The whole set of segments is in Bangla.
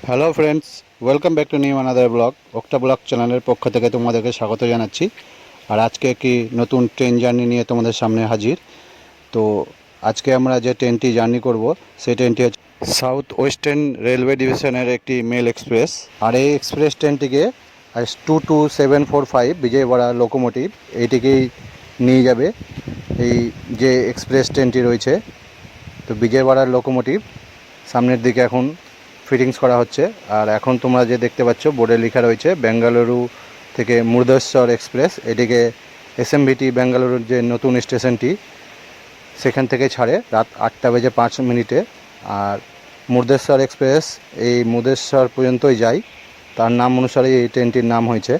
Hello friends, welcome back to new another blog. ওকটা ব্লগ চ্যানেলের পক্ষ থেকে তোমাদেরকে স্বাগত জানাচ্ছি। আর আজকে একটি নতুন ট্রেন জার্নি নিয়ে তোমাদের সামনে হাজির। তো আজকে আমরা যে ট্রেনটি জার্নি করব সেই ট্রেনটি হচ্ছে সাউথ ওয়েস্টার্ন রেলওয়ে ডিভিশনের একটি মেল এক্সপ্রেস। আর এই এক্সপ্রেস ট্রেনটিকে 22745 বিজয়ওয়াড়া লোকোমোটিভ এইটিকেই নিয়ে যাবে। এই যে এক্সপ্রেস ট্রেনটি রয়েছে, তো বিজয়ওয়াড়ার লোকোমোটিভ সামনের দিকে এখন ফিটিংস করা হচ্ছে। আর এখন তোমরা যে দেখতে পাচ্ছ বোর্ডে লেখা রয়েছে বেঙ্গালুরু থেকে মুর্দেশ্বর এক্সপ্রেস। এটিকে এসএমভিটি বেঙ্গালুরুর যে নতুন স্টেশনটি সেখান থেকে ছাড়ে রাত 8:05 আর মুর্দেশ্বর এক্সপ্রেস এই মুর্দেশ্বর পর্যন্তই যায়, তার নাম অনুসারে এই ট্রেনটির নাম হয়েছে।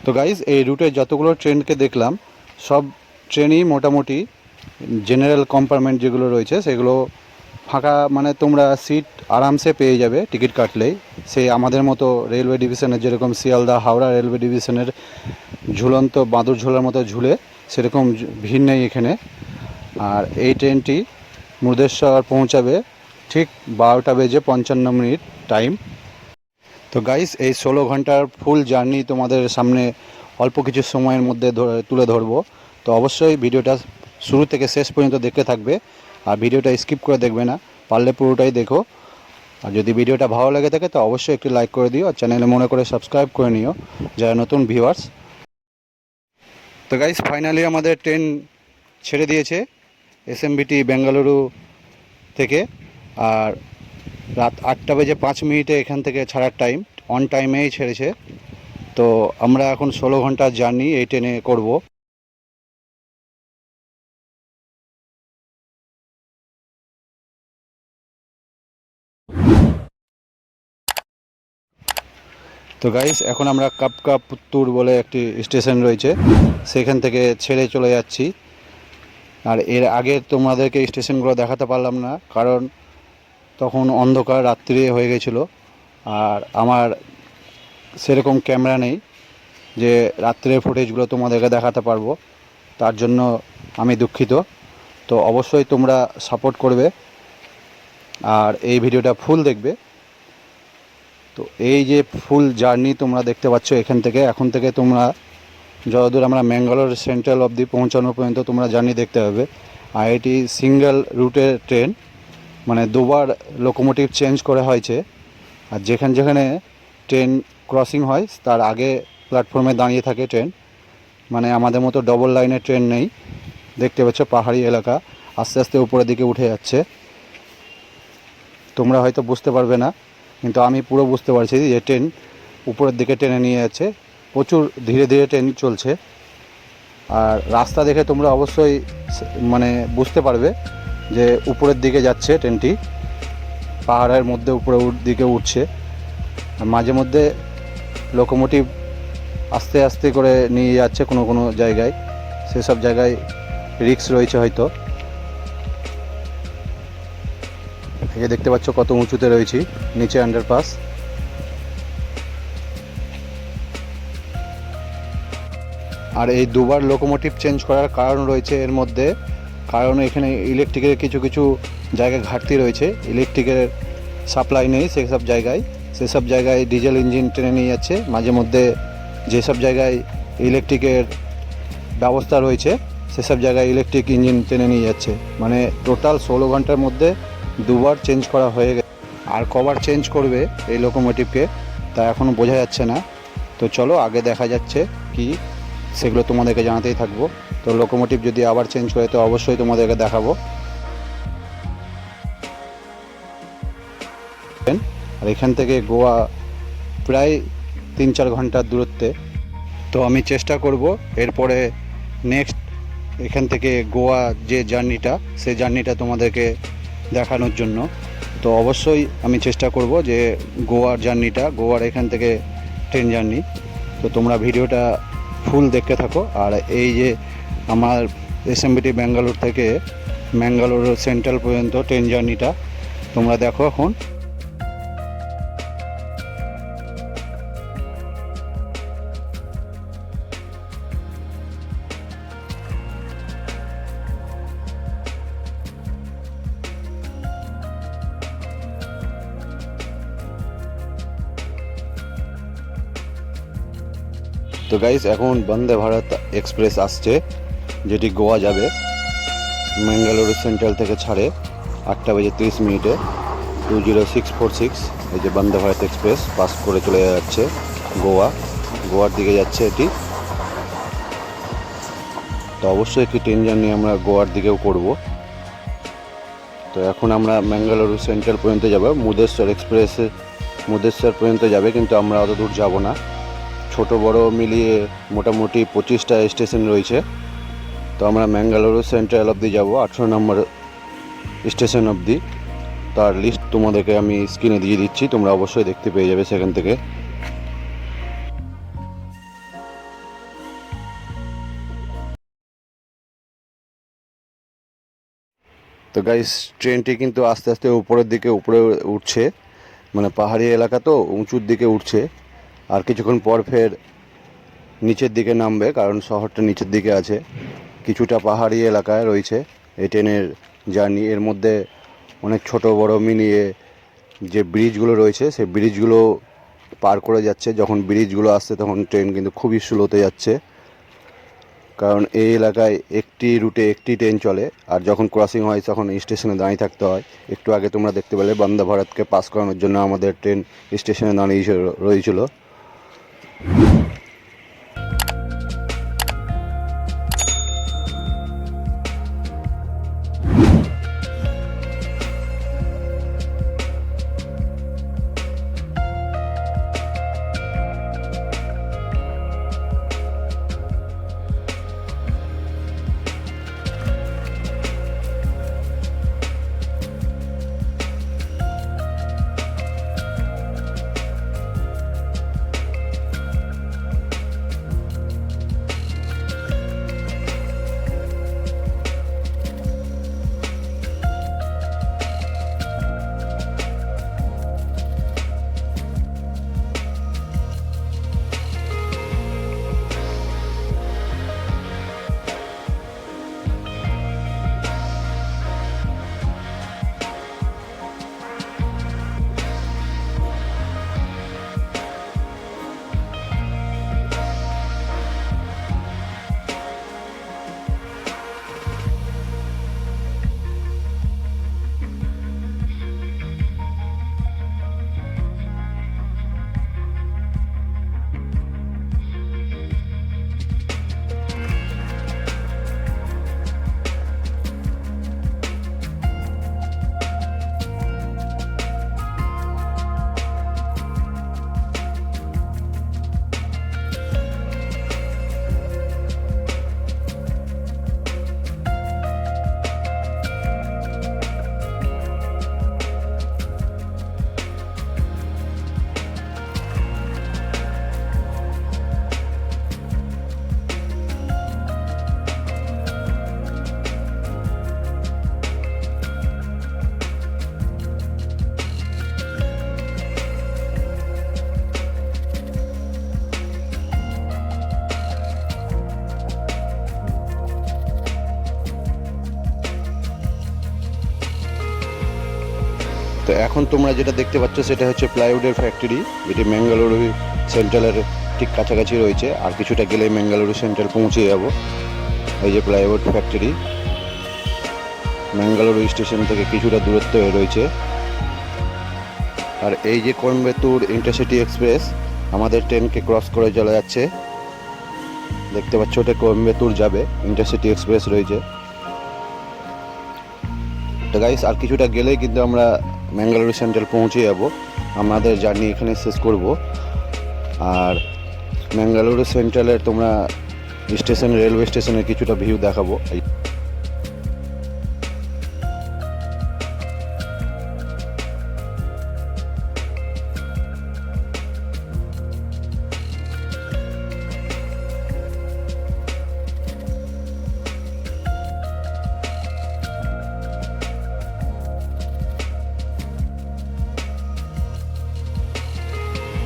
তো গাইজ, এই রুটে যতগুলো ট্রেনকে দেখলাম সব ট্রেনই মোটামুটি জেনারেল কম্পার্টমেন্ট যেগুলো রয়েছে সেগুলো ফাঁকা, মানে তোমরা সিট আরামসে পেয়ে যাবে টিকিট কাটলেই। সেই আমাদের মতো রেলওয়ে ডিভিশনের যেরকম শিয়ালদা হাওড়া রেলওয়ে ডিভিশনের ঝুলন্ত বাঁদর ঝোলার মতো ঝুলে, সেরকম ভিড় নেই এখানে। আর এই ট্রেনটি মুর্দেশ্বর পৌঁছাবে ঠিক 12:55 টাইম। তো গাইস, এই 16 ঘন্টার ফুল জার্নি তোমাদের সামনে অল্প কিছু সময়ের মধ্যে তুলে ধরবো। তো অবশ্যই ভিডিওটা শুরু থেকে শেষ পর্যন্ত দেখতে থাকবে, আর ভিডিওটা স্কিপ করে দেখবে না, পারলে পুরোটাই দেখো। আর যদি ভিডিওটা ভালো লেগে থাকে তো অবশ্যই একটি লাইক করে দিও, আর চ্যানেলে মনে করে সাবস্ক্রাইব করে নিও যারা নতুন ভিউয়ার্স। তো গাইস, ফাইনালি আমাদের ট্রেন ছেড়ে দিয়েছে এসএমভিটি বেঙ্গালুরু থেকে। আর রাত 8:05 এখান থেকে ছাড়ার টাইম, অন টাইমেই ছেড়েছে। তো আমরা এখন 16 ঘন্টার জার্নি এই ট্রেনে করব। তো গাইস, এখন আমরা কাপকা পুত্তুর বলে একটি স্টেশন রয়েছে, সেখান থেকে ছেড়ে চলে যাচ্ছি। আর এর আগে তোমাদেরকে স্টেশনগুলো দেখাতে পারলাম না, কারণ তখন অন্ধকার রাত্রি হয়ে গেছিলো। আর আমার সেরকম ক্যামেরা নেই যে রাত্রের ফুটেজগুলো তোমাদেরকে দেখাতে পারবো, তার জন্য আমি দুঃখিত। তো অবশ্যই তোমরা সাপোর্ট করবে আর এই ভিডিওটা ফুল দেখবে। তো এই যে ফুল জার্নি তোমরা দেখতে পাচ্ছ এখন থেকে তোমরা যতদূর আমরা ম্যাঙ্গালোর সেন্ট্রাল অবধি পৌঁছানো পর্যন্ত তোমরা জার্নি দেখতে হবে। আর এটি সিঙ্গেল রুটের ট্রেন, মানে দুবার লোকোমোটিভ চেঞ্জ করা হয়েছে। আর যেখানে ট্রেন ক্রসিং হয় তার আগে প্ল্যাটফর্মে দাঁড়িয়ে থাকে ট্রেন, মানে আমাদের মতো ডবল লাইনের ট্রেন নেই। দেখতে পাচ্ছ পাহাড়ি এলাকা আস্তে আস্তে উপরের দিকে উঠে যাচ্ছে। তোমরা হয়তো বুঝতে পারবে না, কিন্তু আমি পুরো বুঝতে পারছি যে ট্রেন উপরের দিকে টেনে নিয়ে যাচ্ছে, প্রচুর ধীরে ধীরে ট্রেন চলছে। আর রাস্তা দেখে তোমরা অবশ্যই মানে বুঝতে পারবে যে উপরের দিকে যাচ্ছে ট্রেনটি, পাহাড়ের মধ্যে উপরের দিকে উঠছে। আর মাঝে মধ্যে লোকোমোটিভ আস্তে আস্তে করে নিয়ে যাচ্ছে কোনো জায়গায়, সেসব জায়গায় রিস্ক রয়েছে হয়তো। এই যে দেখতে পাচ্ছ কত উঁচুতে রয়েছি, নিচে আন্ডারপাস। আর এই দুবার লোকোমোটিভ চেঞ্জ করার কারণ রয়েছে এর মধ্যে, কারণ এখানে ইলেকট্রিকের কিছু জায়গায় ঘাটতি রয়েছে। ইলেকট্রিকের সাপ্লাই নেই সেসব জায়গায় ডিজেল ইঞ্জিন টেনে নিয়ে যাচ্ছে। মাঝে মধ্যে যেসব জায়গায় ইলেকট্রিকের ব্যবস্থা রয়েছে সেসব জায়গায় ইলেকট্রিক ইঞ্জিন টেনে নিয়ে যাচ্ছে। মানে টোটাল 16 ঘন্টার মধ্যে দুবার চেঞ্জ করা হয়ে গেছে। আর কবার চেঞ্জ করবে এই লোকোমোটিভকে তা এখনও বোঝা যাচ্ছে না। তো চলো আগে দেখা যাচ্ছে কি, সেগুলো তোমাদেরকে জানাতেই থাকবো। তো লোকোমোটিভ যদি আবার চেঞ্জ করে তো অবশ্যই তোমাদেরকে দেখাবো। আর এখান থেকে গোয়া প্রায় 3-4 ঘন্টার দূরত্বে। তো আমি চেষ্টা করব এরপরে নেক্সট এখান থেকে গোয়া যে জার্নিটা, সেই জার্নিটা তোমাদেরকে দেখানোর জন্য। তো অবশ্যই আমি চেষ্টা করব যে গোয়ার এখান থেকে ট্রেন জার্নি। তো তোমরা ভিডিওটা ফুল দেখতে থাকো। আর এই যে আমার এসএমভিটি ব্যাঙ্গালোর থেকে ম্যাঙ্গালোর সেন্ট্রাল পর্যন্ত ট্রেন জার্নিটা তোমরা দেখো এখন। তো গাইস এখন বন্দে ভারত এক্সপ্রেস আসছে, যেটি গোয়া যাবে। ম্যাঙ্গালোর সেন্ট্রাল থেকে ছাড়ে 8:30 20646। এই যে বন্দে ভারত এক্সপ্রেস পাস করে চলে যাচ্ছে গোয়ার দিকে যাচ্ছে এটি। তো অবশ্যই একটি ট্রেন জার্নি আমরা গোয়ার দিকেও করব। তো এখন আমরা ম্যাঙ্গালোর সেন্ট্রাল পর্যন্ত যাব। মুদেশ্বর পর্যন্ত যাবে, কিন্তু আমরা অত দূর যাব না। ছোট বড় মিলিয়ে মোটামুটি 25টা স্টেশন রয়েছে। তো আমরা ম্যাঙ্গালোর সেন্ট্রাল অবধি যাব, 18 নম্বর স্টেশন অবধি। তার লিস্ট তোমাদেরকে আমি স্ক্রিনে দিয়ে দিচ্ছি, তোমরা অবশ্যই দেখতে পেয়ে যাবে সেখান থেকে। তো গাইস ট্রেনটি কিন্তু আস্তে আস্তে উপরে উঠছে, মানে পাহাড়ি এলাকা তো উঁচুর দিকে উঠছে। আর কিছুক্ষণ পর ফের নিচের দিকে নামবে, কারণ শহরটা নিচের দিকে আছে। কিছুটা পাহাড়ি এলাকায় রয়েছে এই ট্রেনের জার্নি। এর মধ্যে অনেক ছোট বড় মিলিয়ে যে ব্রিজগুলো রয়েছে সেই ব্রিজগুলো পার করে যাচ্ছে। যখন ব্রিজগুলো আসছে তখন ট্রেন কিন্তু খুবই স্লোতে যাচ্ছে, কারণ এই এলাকায় একটি রুটে একটি ট্রেন চলে। আর যখন ক্রসিং হয় তখন স্টেশনে দাঁড়িয়ে থাকতে হয়। একটু আগে তোমরা দেখতে পেলে বন্দে ভারতকে পাস করানোর জন্য আমাদের ট্রেন স্টেশনে দাঁড়িয়ে রয়েছিল। তো এখন তোমরা যেটা দেখতে পাচ্ছ সেটা হচ্ছে প্লাইউডের ফ্যাক্টরি, যেটি ম্যাঙ্গালুরু সেন্ট্রালের ঠিক কাছাকাছি রয়েছে। আর কিছুটা গেলে ম্যাঙ্গালুরু সেন্ট্রাল পৌঁছে যাব। এই যে প্লাইউড ফ্যাক্টরি ম্যাঙ্গালুরু স্টেশন থেকে কিছুটা দূরত্ব রয়েছে। আর এই যে কোয়েম্বাটুর ইন্টারসিটি এক্সপ্রেস আমাদের ট্রেনকে ক্রস করে চলে যাচ্ছে। দেখতে পাচ্ছ ওটা কোয়েম্বাটুর যাবে, ইন্টারসিটি এক্সপ্রেস রয়েছে। তো গাইস আর কিছুটা গেলেই কিন্তু আমরা ম্যাঙ্গালুরু সেন্ট্রাল পৌঁছে যাব। আমাদের জার্নি এখানে শেষ করব। আর ম্যাঙ্গালুরু সেন্ট্রালের তোমরা রেলওয়ে স্টেশনের কিছুটা ভিউ দেখাবো।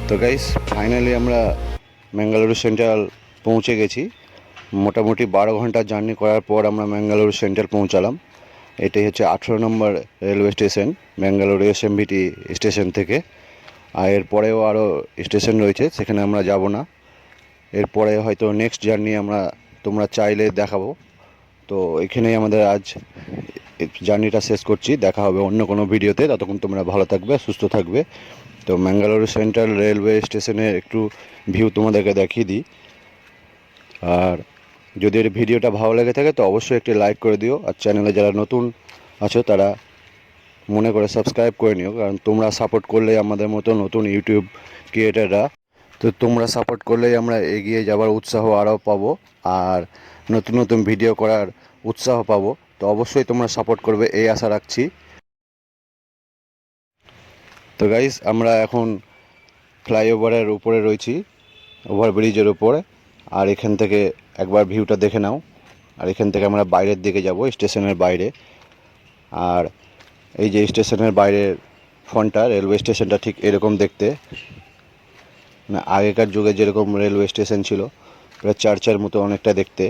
তো গাইস ফাইনালি আমরা ম্যাঙ্গালুরু সেন্ট্রাল পৌঁছে গেছি। মোটামুটি 12 ঘন্টা জার্নি করার পর আমরা ম্যাঙ্গালুরু সেন্ট্রাল পৌঁছালাম। এটাই হচ্ছে 18 নম্বর railway station Mangaluru SMBT station থেকে। আর এরপরেও আরও স্টেশন রয়েছে, সেখানে আমরা যাব না। এরপরে হয়তো নেক্সট জার্নি তোমরা চাইলে দেখাবো। তো এখানেই আমাদের আজ জার্নিটা শেষ করছি। দেখা হবে অন্য কোনো ভিডিওতে। ততক্ষণ তোমরা ভালো থাকবে, সুস্থ থাকবে। তো ম্যাঙ্গালোর সেন্ট্রাল রেলওয়ে স্টেশনের একটু ভিউ তোমাদেরকে দেখিয়ে দিই। আর যদি এর ভিডিওটা ভালো লেগে থাকে তো অবশ্যই একটি লাইক করে দিও। আর চ্যানেলে যারা নতুন আছো তারা মনে করে সাবস্ক্রাইব করে নিও, কারণ তোমরা সাপোর্ট করলেই আমাদের মতো নতুন ইউটিউব ক্রিয়েটাররা, তো তোমরা সাপোর্ট করলেই আমরা এগিয়ে যাবার উৎসাহ আরও পাবো আর নতুন নতুন ভিডিও করার উৎসাহ পাবো। তো অবশ্যই তোমরা সাপোর্ট করবে এই আশা রাখছি। তো গাইস, আমরা এখন ফ্লাইওভারের উপরে রয়েছি, ওভারব্রিজের উপরে। আর এখান থেকে একবার ভিউটা দেখে নাও। আর এখান থেকে আমরা বাইরের দিকে যাব, স্টেশনের বাইরে। আর এই যে স্টেশনের বাইরের ফ্রন্টটা, রেলওয়ে স্টেশনটা ঠিক এরকম দেখতে, মানে আগেকার যুগে যেরকম রেলওয়ে স্টেশন ছিল, চার্চের মতো অনেকটা দেখতে।